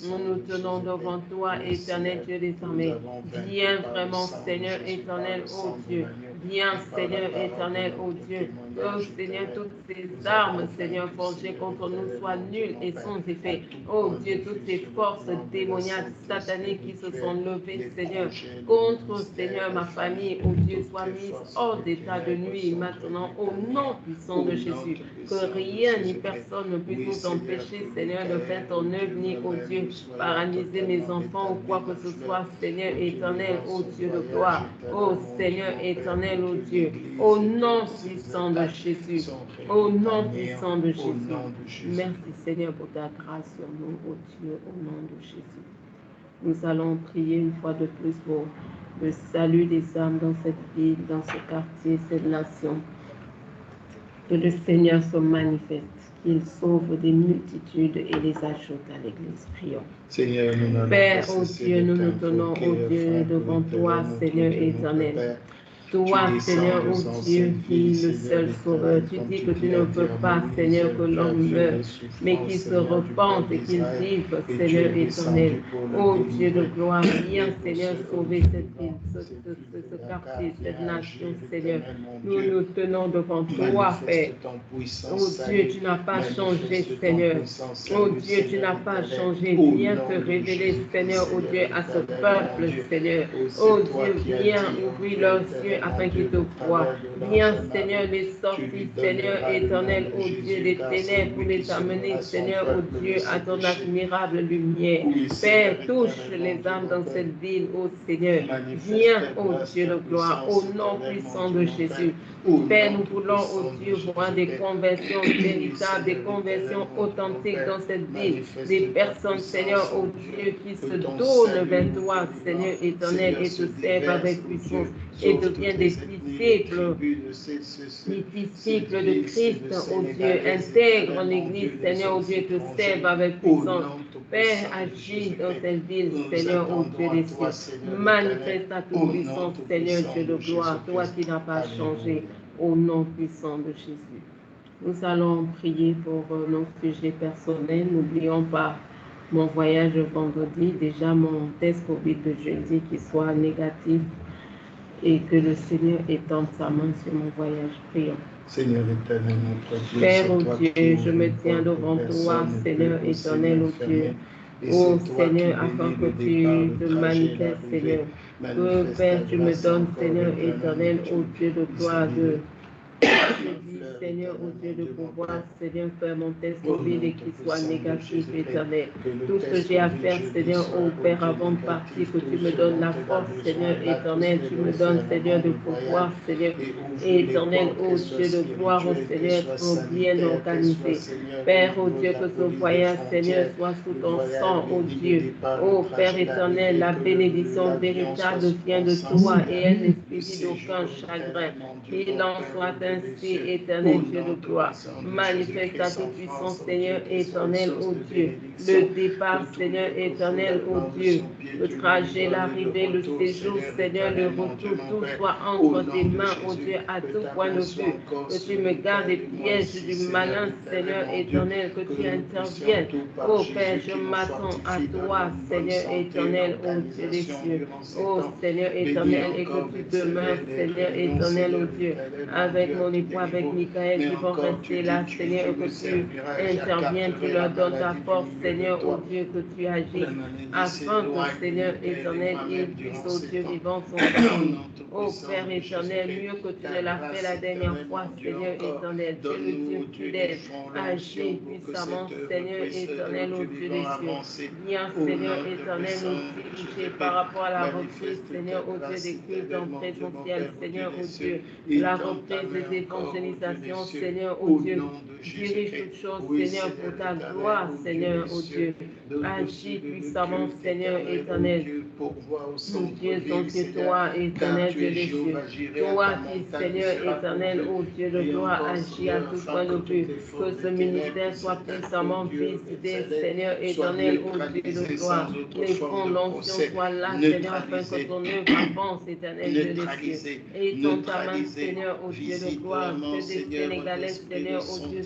Nous nous tenons devant toi, éternel Dieu des armées. Viens vraiment, Seigneur éternel, ô Dieu. Viens, Seigneur éternel, ô Dieu. Oh Seigneur, toutes ces armes, Seigneur, forgées contre nous soient nulles et sans effet. Oh Dieu, toutes ces forces démoniaques, sataniques qui se sont levées, Seigneur, contre, Seigneur, ma famille, oh Dieu, soient mises hors d'état de nuit maintenant, au nom puissant de Jésus. Que rien ni personne ne puisse nous empêcher, Seigneur, de faire ton œuvre, ni, oh Dieu, paralyser mes enfants ou quoi que ce soit, Seigneur éternel, ô Dieu de gloire, ô Seigneur éternel, ô Dieu, au nom puissant de Jésus, au nom puissant de Jésus. Merci Seigneur pour ta grâce sur nous, ô Dieu, au nom de Jésus. Nous allons prier une fois de plus pour le salut des âmes dans cette ville, dans ce quartier, cette nation. Que le Seigneur se manifeste, qu'il sauve des multitudes et les ajoute à l'Église. Prions. Seigneur, Père, ô Dieu, nous nous tenons, ô Dieu, devant toi, Seigneur éternel. Toi, Seigneur, ô Dieu, qui es le seul sauveur, tu dis que tu ne veux pas, Seigneur, que l'homme meure, mais qu'il se repente et qu'il vive, Seigneur éternel. Ô Dieu de gloire, viens, Seigneur, sauver cette ville, ce quartier, cette nation, Seigneur. Nous nous tenons devant toi, Père. Ô Dieu, tu n'as pas changé, Seigneur. Ô Dieu, tu n'as pas changé. Viens te révéler, Seigneur, ô Dieu, à ce peuple, Seigneur. Ô Dieu, viens ouvrir leurs yeux afin qu'ils te voient. Viens, Seigneur, les sortir, Seigneur éternel, ô Dieu, des ténèbres, pour les amener, Seigneur, ô Dieu, à ton admirable lumière. Père, touche les âmes dans cette ville, ô Seigneur. Viens, ô Dieu de gloire, au nom puissant de Jésus. Père, nous voulons, ô Dieu, voir des conversions véritables, des conversions authentiques dans cette ville. Des personnes, Seigneur, ô Dieu, qui se tournent vers toi, Seigneur éternel, et te servent avec puissance et deviennent des disciples de Christ, ô Dieu. Intègre l'Église, Seigneur, ô Dieu, te servent avec puissance. Père, agis dans cette ville, Seigneur, ô Dieu des cieux. Manifeste ta toute puissance, Seigneur, Dieu de gloire, toi qui n'as pas changé, au nom puissant de Jésus. Nous allons prier pour nos sujets personnels. N'oublions pas mon voyage vendredi, déjà mon test Covid de jeudi qui soit négatif et que le Seigneur étende sa main sur mon voyage. Prions. Seigneur éternel, notre Dieu, Père, ô Dieu, je me tiens devant toi, Seigneur éternel, ô Dieu. Ô Seigneur, afin que tu te manifestes, Seigneur. Que Père, tu me donnes, Seigneur éternel, ô Dieu de gloire, de Seigneur, ô Dieu, de pouvoir, Seigneur, faire mon test Covid et qu'il soit négatif, éternel. Tout ce que j'ai à faire, Seigneur, ô Père, avant de partir, que tu me donnes la force, Seigneur, éternel. Tu me donnes, Seigneur, de pouvoir, Seigneur, éternel, ô Dieu de gloire, ô Seigneur, pour bien organisé. Père, ô Dieu, que ce voyage, Seigneur, soit sous ton sang, ô Dieu. Ô Père éternel, la bénédiction véritable vient de toi et elle n'est suivie d'aucun chagrin. Qu'il en soit ainsi, éternel Dieu de gloire. Manifeste ta toute puissance, Seigneur éternel, ô Dieu. Le départ, Seigneur éternel, ô Dieu. Le trajet, l'arrivée, le séjour, Seigneur, le retour, tout soit entre tes mains, ô Dieu, à tout point de vue. Que tu me gardes des pièges du malin, Seigneur éternel, que tu interviennes. Ô Père, je m'attends à toi, Seigneur éternel, ô Dieu des cieux. Ô Seigneur éternel, et que tu demeures, Seigneur éternel, ô Dieu, avec mon époux, avec Michael, qui vont rester là, Seigneur, que tu interviennes, tu leur donnes ta force, Seigneur, ô Dieu, que tu agis, afin que, Seigneur éternel, ils puissent, ô Dieu vivant, son famille. Ô Père éternel, mieux que tu ne l'as fait la dernière fois, Seigneur éternel, tu es le Dieu fidèle, agis puissamment, Seigneur éternel, ô Dieu des cieux. Viens, Seigneur éternel, nous diriger par rapport à la reprise, Seigneur, ô Dieu des cultes en présentiel, Seigneur, ô Dieu, la reprise des évangélisations, Seigneur, ô Dieu. Dirige toutes choses, Seigneur, pour ta gloire, Seigneur, ô Dieu. Agis puissamment, Seigneur éternel. Nous Dieu sont que toi, éternel Dieu des cieux. Toi qui, Seigneur éternel, ô Dieu de gloire, agis à tout point de vue. Que ce ministère soit puissamment visité, Seigneur éternel, ô Dieu de gloire. Les fonds d'onction soient là, Seigneur, afin que ton œuvre avance, éternel Dieu des cieux. Et ton ta main, Seigneur, ô Dieu de gloire. Que des Sénégalais, Seigneur, ô Dieu,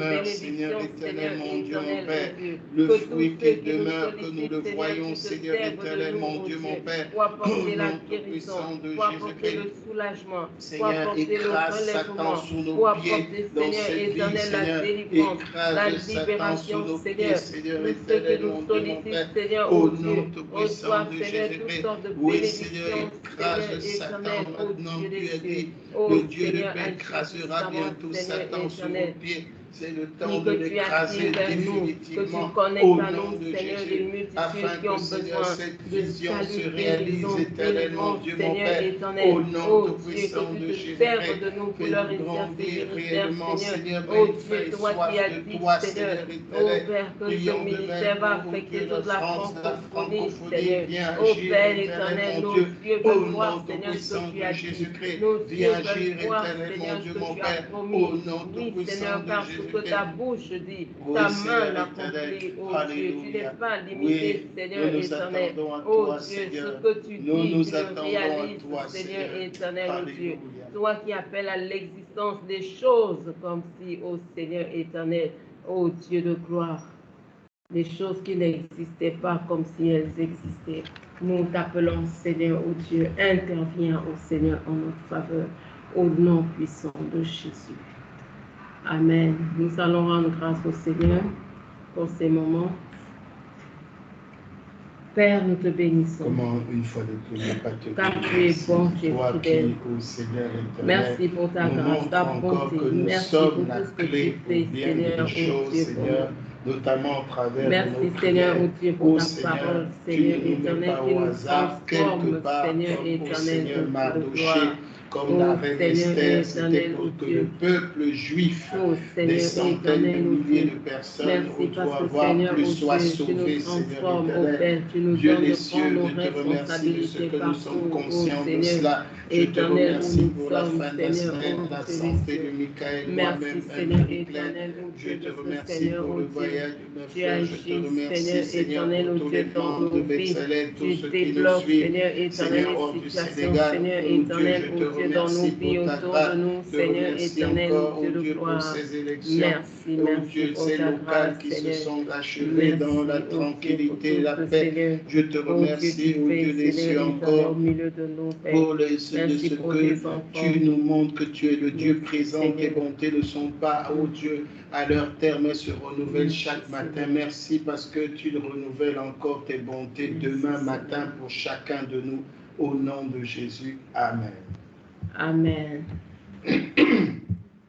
demeure, Seigneur éternel, mon Dieu, mon Père. Le fruit qui demeure, que nous le voyons, Seigneur éternel, mon Dieu, mon Père. Pour apporter la Au nom guérison, tout-puissant de pour apporter le Jésus-Christ. soulagement, pour Seigneur, apporter le écrase Satan relèvement, sous nos pour pieds apporter, dans Seigneur cette vie, éternel, la Seigneur. délivrance, la Écrase Satan sous libération, nos pieds, Seigneur. Seigneur Tous ceux qui éternel, nous mon Dieu, mon sollicitent, Père. Seigneur, Au oh nom Dieu, tout-puissant reçoivent, de Seigneur, toutes Jésus-Christ. sortes de Oui, Seigneur, bénédictions, écrase Seigneur Satan éternel, oh maintenant. Dieu Tu des as cieux. dit, Oh le Dieu de Seigneur, paix agis écrasera puissamment, bientôt Seigneur Satan sous vos éternel. pieds. C'est le temps Oui, de que tu l'écraser attires vers nous, que tu définitivement connectes au à nom nous, de Seigneur, des Jésus, multitudes afin qui que, ont Seigneur, besoin cette de vision se salut, réalise guérison, éternellement, délivrance, Dieu mon Seigneur Père, éternel. au nom Oh Dieu, tout-puissant que tu de te serves Jésus-Christ, de nous pour que leur nous intercéder, grandir Père réellement, Seigneur. Seigneur, Oh une Dieu, faim toi qui soif as de dit, toi, Seigneur, Seigneur oh éternel. Père, que ce Prions de ministère même va pour affecter que la toute la France, la francophonie, francophonie, Seigneur. viens Oh agir Père éternel, éternel, mon nos Dieu, yeux au veulent voir, nom Seigneur, ce tout-puissant que tu de as dit. Jésus-Christ. Nos yeux Viens veulent agir voir, éternel, mon Seigneur, Dieu, ce que mon tu as Père, promis. au nom Oui, tout-puissant Seigneur, de parce ce que ta bouche dit, ta main l'accomplit, oh Dieu. Tu n'es pas limité, Seigneur éternel. Oh Dieu, ce que tu dis, tu le réalises, Seigneur éternel, oh Dieu. Toi qui appelles à l'existence des choses comme si, oh Seigneur éternel, oh Dieu de gloire, des choses qui n'existaient pas comme si elles existaient. Nous t'appelons Seigneur, oh Dieu, interviens, oh Seigneur, en notre faveur, au nom puissant de Jésus. Amen. Nous allons rendre grâce au Seigneur pour ces moments. Père, nous te bénissons. Comment une fois de plus ne pas te car tu es bon, tu es fidèle. Merci pour ta grâce, ta bonté. Merci pour tout ce que tu fais, Seigneur, oh Dieu, pour nous. Notamment à travers merci Seigneur, oh Dieu, pour ta parole, Seigneur éternel, qui nous transforme, Seigneur éternel, de gloire. Comme la reine Esther, c'était pour que le peuple juif, des centaines de milliers de personnes, autour avoir plus soit sauvé, Seigneur éternel. Dieu des cieux, je te remercie de ce que nous sommes conscients de cela. Je te remercie pour la fin de la semaine, la santé de Michael, moi-même, je te remercie pour le voyage de ma frère. Je te remercie, Seigneur, pour tous les membres de Bethsaida, tous ceux qui nous suivent, Seigneur, hors du Sénégal, Dieu, je te remercie pour ta grâce, Seigneur éternel, encore, oh Dieu, pour ces élections, oh Dieu, ces locales qui se sont achevées dans la tranquillité, la paix. Je te remercie, oh Dieu des cieux, encore pour ce que tu nous montres que tu es le Dieu présent, tes bontés ne sont pas, oh Dieu, à leur terme, mais se renouvellent chaque matin. Merci parce que tu renouvelles encore tes bontés demain matin pour chacun de nous. Au nom de Jésus. Amen. Amen.